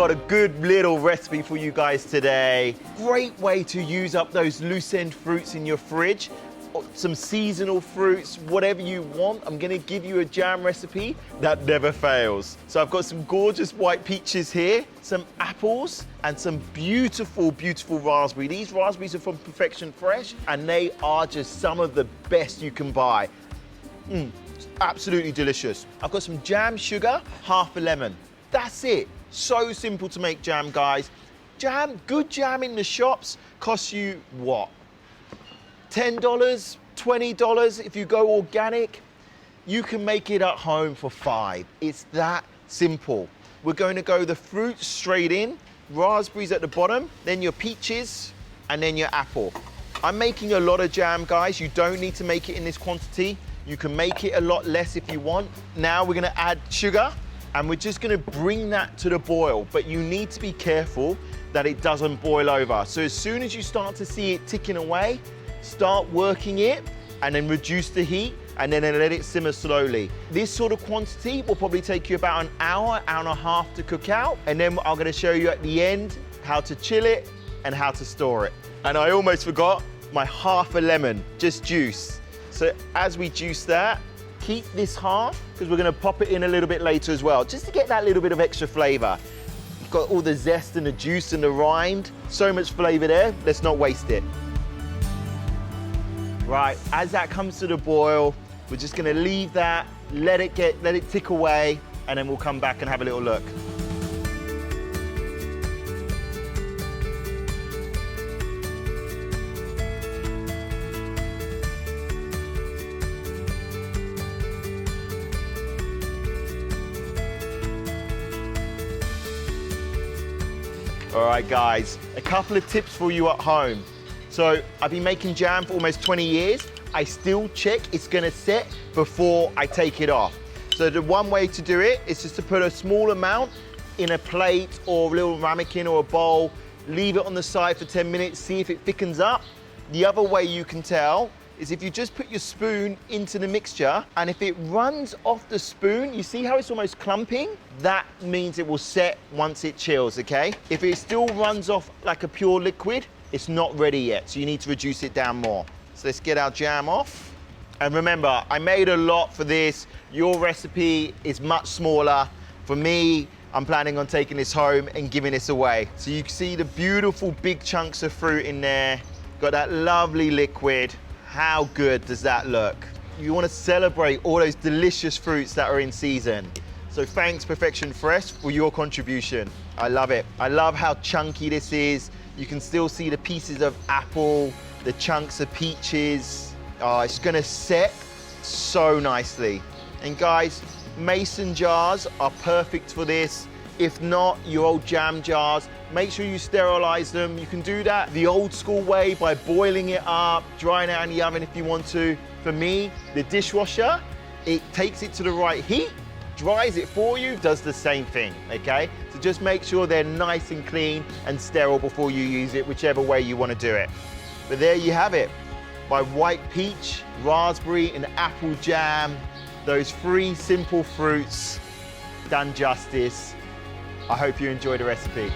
got a good little recipe for you guys today. Great way to use up those loose end fruits in your fridge. Some seasonal fruits, whatever you want. I'm gonna give you a jam recipe that never fails. So I've got some gorgeous white peaches here, some apples, and some beautiful, beautiful raspberry. These raspberries are from Perfection Fresh, and they are just some of the best you can buy. Absolutely delicious. I've got some jam sugar, half a lemon. That's it. So simple to make jam, guys. Jam, good jam in the shops costs you what? $10, $20 if you go organic. You can make it at home for $5. It's that simple. We're going to go the fruit straight in, raspberries at the bottom, then your peaches, and then your apple. I'm making a lot of jam, guys. You don't need to make it in this quantity. You can make it a lot less if you want. Now we're gonna add sugar, and we're just gonna bring that to the boil, but you need to be careful that it doesn't boil over. So as soon as you start to see it ticking away, start working it, and then reduce the heat, and then let it simmer slowly. This sort of quantity will probably take you about an hour, hour and a half to cook out, and then I'm gonna show you at the end how to chill it and how to store it. And I almost forgot my half a lemon, just juice. So as we juice that, keep this half, because we're gonna pop it in a little bit later as well, just to get that little bit of extra flavor. You've got all the zest and the juice and the rind, so much flavor there, let's not waste it. Right, as that comes to the boil, we're just gonna leave that, let it tick away, and then we'll come back and have a little look. All right, guys, a couple of tips for you at home. So I've been making jam for almost 20 years. I still check it's gonna set before I take it off. So the one way to do it is just to put a small amount in a plate or a little ramekin or a bowl, leave it on the side for 10 minutes, see if it thickens up. The other way you can tell is if you just put your spoon into the mixture, and if it runs off the spoon, you see how it's almost clumping? That means it will set once it chills, okay? If it still runs off like a pure liquid, it's not ready yet, so you need to reduce it down more. So let's get our jam off. And remember, I made a lot for this. Your recipe is much smaller. For me, I'm planning on taking this home and giving this away. So you can see the beautiful big chunks of fruit in there. Got that lovely liquid. How good does that look? You want to celebrate all those delicious fruits that are in season. So thanks Perfection Fresh for your contribution. I love it. I love how chunky this is. You can still see the pieces of apple, the chunks of peaches. Oh, it's gonna set so nicely. And guys, mason jars are perfect for this. If not, your old jam jars, make sure you sterilize them. You can do that the old school way by boiling it up, drying it out in the oven if you want to. For me, the dishwasher, it takes it to the right heat, dries it for you, does the same thing, okay? So just make sure they're nice and clean and sterile before you use it, whichever way you want to do it. But there you have it. My white peach, raspberry and apple jam, those three simple fruits done justice. I hope you enjoyed the recipe.